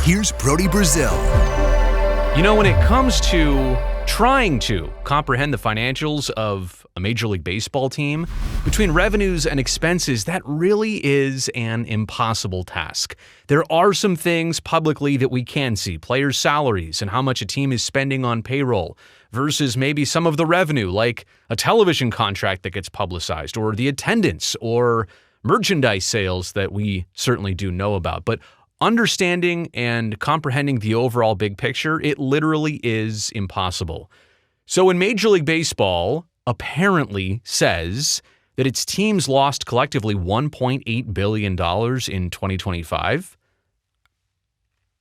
Here's Brody Brazil. You know, when it comes to trying to comprehend the financials of a Major League Baseball team, between revenues and expenses, that really is an impossible task. There are some things publicly that we can see, players' salaries and how much a team is spending on payroll versus maybe some of the revenue, like a television contract that gets publicized, or the attendance or merchandise sales that we certainly do know about. But understanding and comprehending the overall big picture, it literally is impossible. So when Major League Baseball apparently says that its teams lost collectively $1.8 billion in 2025,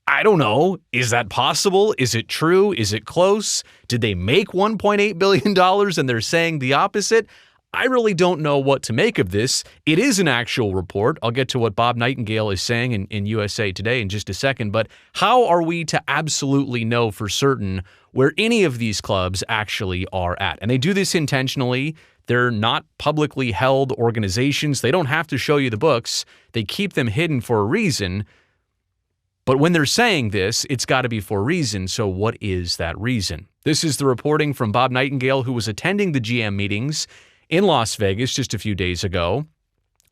I don't know. Is that possible? Is it true? Is it close? Did they make $1.8 billion and they're saying the opposite? I really don't know what to make of this. It is an actual report. I'll get to what Bob Nightingale is saying in USA Today in just a second. But how are we to absolutely know for certain where any of these clubs actually are at? And they do this intentionally. They're not publicly held organizations. They don't have to show you the books. They keep them hidden for a reason. But when they're saying this, it's got to be for a reason. So what is that reason? This is the reporting from Bob Nightingale, who was attending the GM meetings in Las Vegas just a few days ago,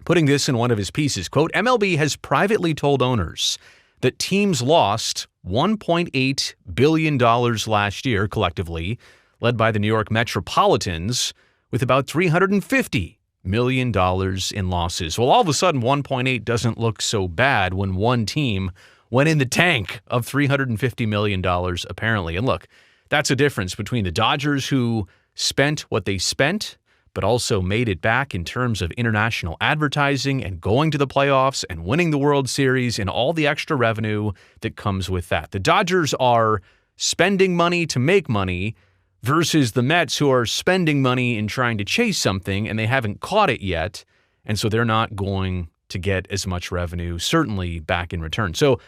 putting this in one of his pieces. Quote, MLB has privately told owners that teams lost $1.8 billion last year collectively, led by the New York Metropolitans, with about $350 million in losses. Well, all of a sudden, 1.8 doesn't look so bad when one team went in the tank of $350 million, apparently. And look, that's a difference between the Dodgers, who spent what they spent, but also made it back in terms of international advertising and going to the playoffs and winning the World Series and all the extra revenue that comes with that. The Dodgers are spending money to make money versus the Mets, who are spending money in trying to chase something and they haven't caught it yet, and so they're not going to get as much revenue, certainly back in return. So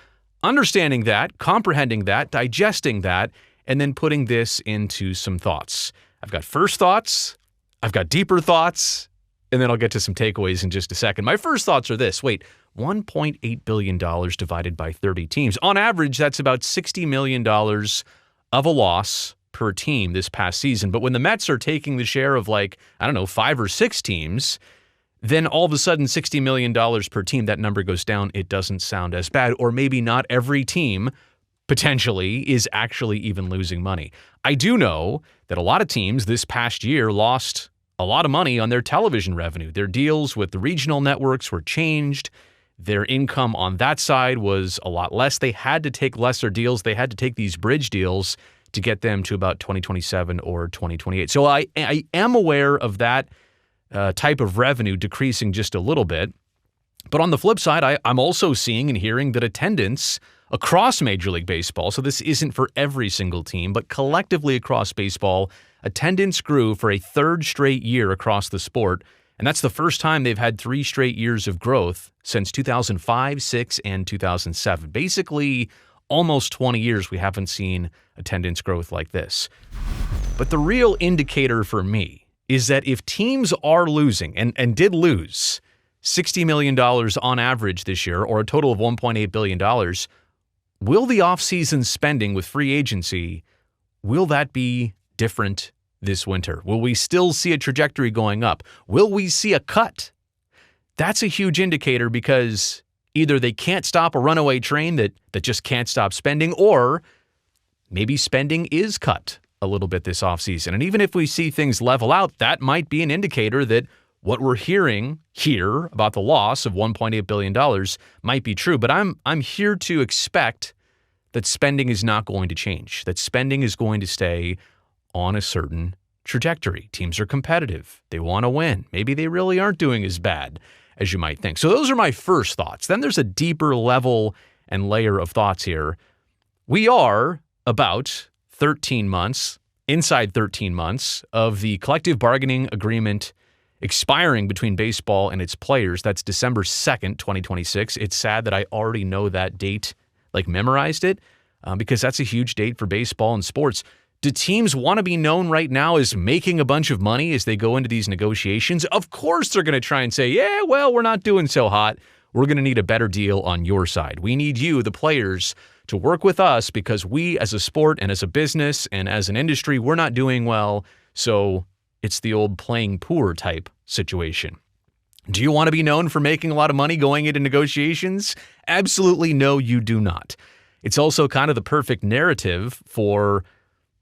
understanding that, comprehending that, digesting that, and then putting this into some thoughts. I've got first thoughts, I've got deeper thoughts, and then I'll get to some takeaways in just a second. My first thoughts are this. Wait, $1.8 billion divided by 30 teams. On average, that's about $60 million of a loss per team this past season. But when the Mets are taking the share of 5 or 6 teams, then all of a sudden $60 million per team, that number goes down. It doesn't sound as bad. Or maybe not every team potentially is actually even losing money. I do know that a lot of teams this past year lost a lot of money on their television revenue. Their deals with the regional networks were changed. Their income on that side was a lot less. They had to take lesser deals. They had to take these bridge deals to get them to about 2027 or 2028. So I am aware of that type of revenue decreasing just a little bit. But on the flip side, I'm also seeing and hearing that attendance across Major League Baseball, so this isn't for every single team, but collectively across baseball, attendance grew for a third straight year across the sport, and that's the first time they've had 3 straight years of growth since 2005, 6, and 2007. Basically, almost 20 years we haven't seen attendance growth like this. But the real indicator for me is that if teams are losing, and did lose, $60 million on average this year, or a total of $1.8 billion, will the offseason spending with free agency, will that be different this winter? Will we still see a trajectory going up? Will we see a cut? That's a huge indicator, because either they can't stop a runaway train that just can't stop spending, or maybe spending is cut a little bit this offseason. And even if we see things level out, that might be an indicator that what we're hearing here about the loss of $1.8 billion might be true. But I'm here to expect that spending is not going to change, that spending is going to stay on a certain trajectory. Teams are competitive. They want to win. Maybe they really aren't doing as bad as you might think. So those are my first thoughts. Then there's a deeper level and layer of thoughts here. We are about 13 months, inside 13 months of the collective bargaining agreement expiring between baseball and its players. That's December 2nd, 2026. It's sad that I already know that date, memorized it, because that's a huge date for baseball and sports. Do teams want to be known right now as making a bunch of money as they go into these negotiations? Of course they're going to try and say, yeah, well, we're not doing so hot. we're going to need a better deal on your side. We need you, the players, to work with us because we as a sport and as a business and as an industry, we're not doing well. So it's the old playing poor type situation. Do you want to be known for making a lot of money going into negotiations? Absolutely no, you do not. It's also kind of the perfect narrative for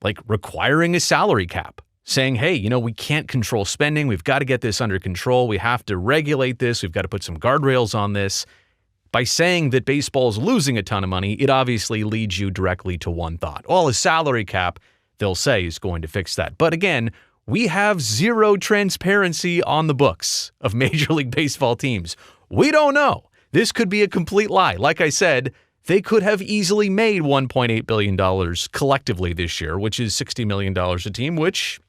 like requiring a salary cap, saying, hey, we can't control spending. We've got to get this under control. We have to regulate this. We've got to put some guardrails on this. By saying that baseball is losing a ton of money, it obviously leads you directly to one thought. Well, a salary cap, they'll say, is going to fix that. But again, we have zero transparency on the books of Major League Baseball teams. We don't know. This could be a complete lie. Like I said, they could have easily made $1.8 billion collectively this year, which is $60 million a team, which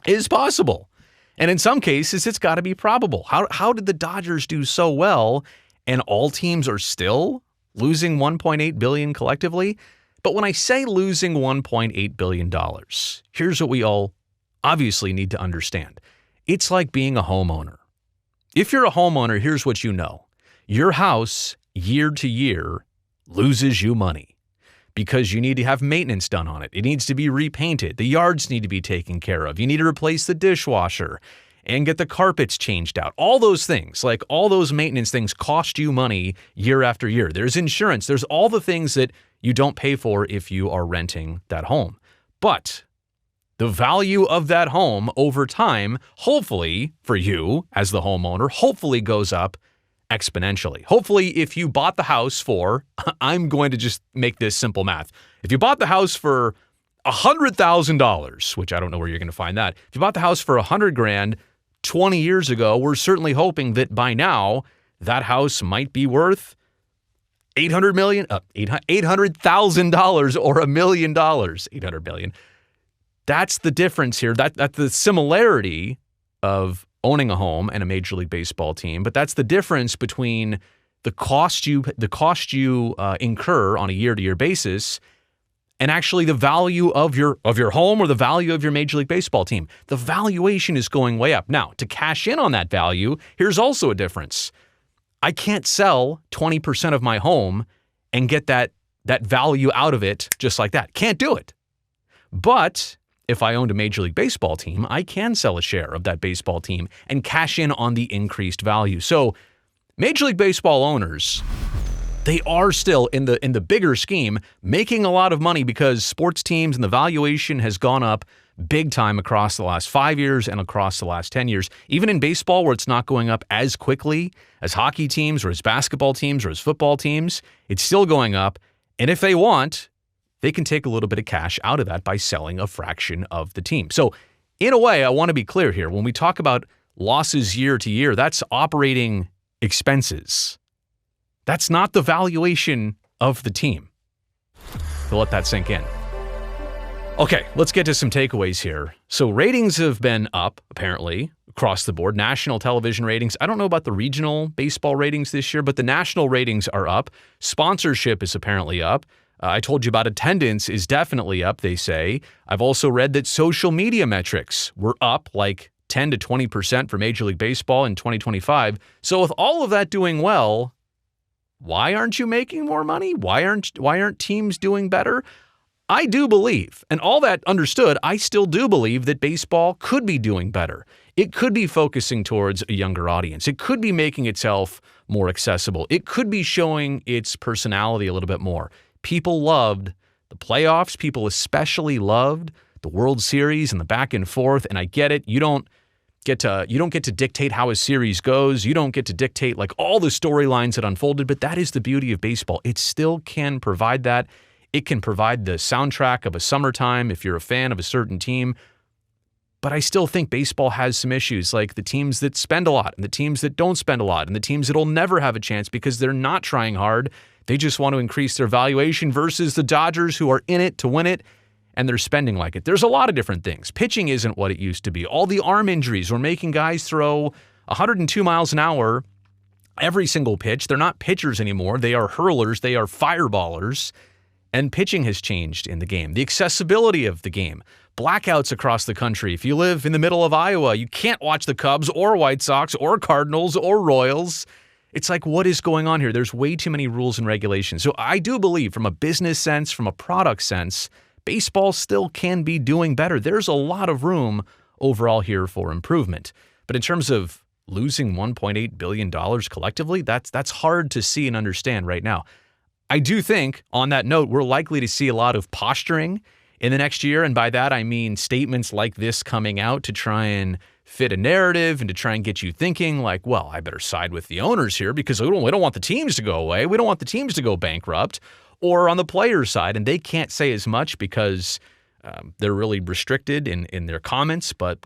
is possible. And in some cases, it's got to be probable. How did the Dodgers do so well and all teams are still losing $1.8 billion collectively? But when I say losing $1.8 billion, here's what we all obviously need to understand. It's like being a homeowner. If you're a homeowner, here's what you know. Your house, year to year, loses you money because you need to have maintenance done on it. It needs to be repainted. The yards need to be taken care of. You need to replace the dishwasher and get the carpets changed out. All those things, like all those maintenance things cost you money year after year. There's insurance. There's all the things that you don't pay for if you are renting that home. But the value of that home over time, hopefully for you as the homeowner, hopefully goes up exponentially. Hopefully, if you bought the house for, I'm going to just make this simple math. If you bought the house for $100,000, which I don't know where you're going to find that. If you bought the house for $100,000 20 years ago, we're certainly hoping that by now that house might be worth $800,000 or $1 million. $800 billion. That's the difference here. That's the similarity of owning a home and a Major League Baseball team, but that's the difference between the cost you incur on a year-to-year basis and actually the value of your home or the value of your Major League Baseball team. The valuation is going way up. Now, to cash in on that value, here's also a difference. I can't sell 20% of my home and get that value out of it just like that. Can't do it. But if I owned a Major League Baseball team, I can sell a share of that baseball team and cash in on the increased value. So Major League Baseball owners, they are still in the bigger scheme making a lot of money because sports teams and the valuation has gone up big time across the last 5 years and across the last 10 years. Even in baseball, where it's not going up as quickly as hockey teams or as basketball teams or as football teams, it's still going up. And if they want, they can take a little bit of cash out of that by selling a fraction of the team. So in a way, I want to be clear here. When we talk about losses year to year, that's operating expenses. That's not the valuation of the team. So let that sink in. Okay, let's get to some takeaways here. So ratings have been up, apparently, across the board. National television ratings. I don't know about the regional baseball ratings this year, but the national ratings are up. Sponsorship is apparently up. I told you about attendance is definitely up, they say. I've also read that social media metrics were up like 10 to 20% for Major League Baseball in 2025. So with all of that doing well, why aren't you making more money? Why aren't teams doing better? I do believe, and all that understood, I still do believe that baseball could be doing better. It could be focusing towards a younger audience. It could be making itself more accessible. It could be showing its personality a little bit more. People loved the playoffs. People especially loved the World Series and the back and forth. And I get it. You don't get to dictate how a series goes. You don't get to dictate like all the storylines that unfolded. But that is the beauty of baseball. It still can provide that. It can provide the soundtrack of a summertime if you're a fan of a certain team. But I still think baseball has some issues, like the teams that spend a lot and the teams that don't spend a lot and the teams that will never have a chance because they're not trying hard. They just want to increase their valuation versus the Dodgers who are in it to win it and they're spending like it. There's a lot of different things. Pitching isn't what it used to be. All the arm injuries were making guys throw 102 miles an hour every single pitch. They're not pitchers anymore. They are hurlers. They are fireballers. And pitching has changed in the game. The accessibility of the game. Blackouts across the country. If you live in the middle of Iowa, you can't watch the Cubs or White Sox or Cardinals or Royals. It's like, what is going on here? There's way too many rules and regulations. So I do believe from a business sense, from a product sense, baseball still can be doing better. There's a lot of room overall here for improvement. But in terms of losing $1.8 billion collectively, that's hard to see and understand right now. I do think, on that note, we're likely to see a lot of posturing in the next year. And by that, I mean statements like this coming out to try and fit a narrative and to try and get you thinking like, well, I better side with the owners here because we don't want the teams to go away. We don't want the teams to go bankrupt. Or on the players' side, and they can't say as much because they're really restricted in their comments, but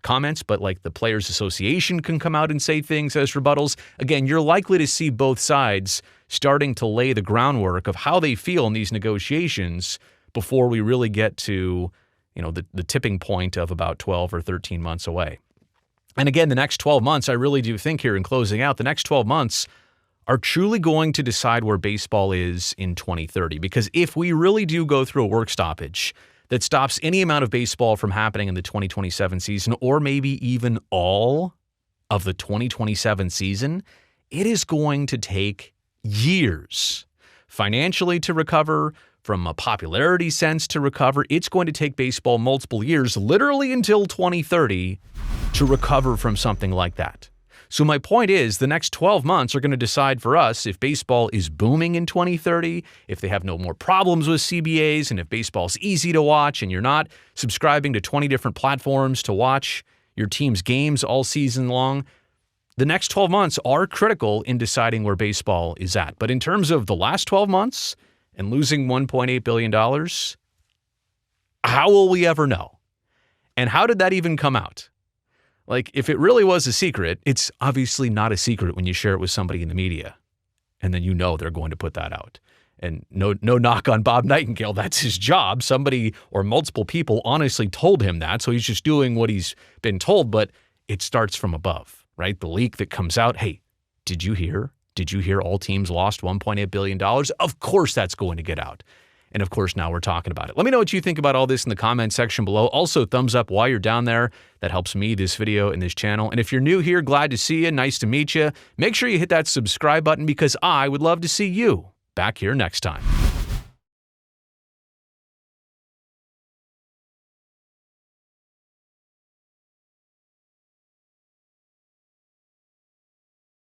like the Players Association can come out and say things as rebuttals. Again, you're likely to see both sides starting to lay the groundwork of how they feel in these negotiations before we really get to, the tipping point of about 12 or 13 months away. And again, the next 12 months, I really do think here in closing out, the next 12 months are truly going to decide where baseball is in 2030. Because if we really do go through a work stoppage that stops any amount of baseball from happening in the 2027 season, or maybe even all of the 2027 season, it is going to take years financially to recover, from a popularity sense to recover. It's going to take baseball multiple years, literally until 2030, to recover from something like that. So my point is, the next 12 months are going to decide for us if baseball is booming in 2030, if they have no more problems with CBAs, and if baseball's easy to watch and you're not subscribing to 20 different platforms to watch your team's games all season long. The next 12 months are critical in deciding where baseball is at. But in terms of the last 12 months and losing $1.8 billion, how will we ever know? And how did that even come out? Like, if it really was a secret, it's obviously not a secret when you share it with somebody in the media. And then they're going to put that out. And no knock on Bob Nightingale, that's his job. Somebody or multiple people honestly told him that, so he's just doing what he's been told. But it starts from above, right? The leak that comes out, hey, did you hear? Did you hear all teams lost $1.8 billion? Of course that's going to get out. And of course, now we're talking about it. Let me know what you think about all this in the comment section below. Also, thumbs up while you're down there. That helps me, this video, and this channel. And if you're new here, glad to see you. Nice to meet you. Make sure you hit that subscribe button because I would love to see you back here next time.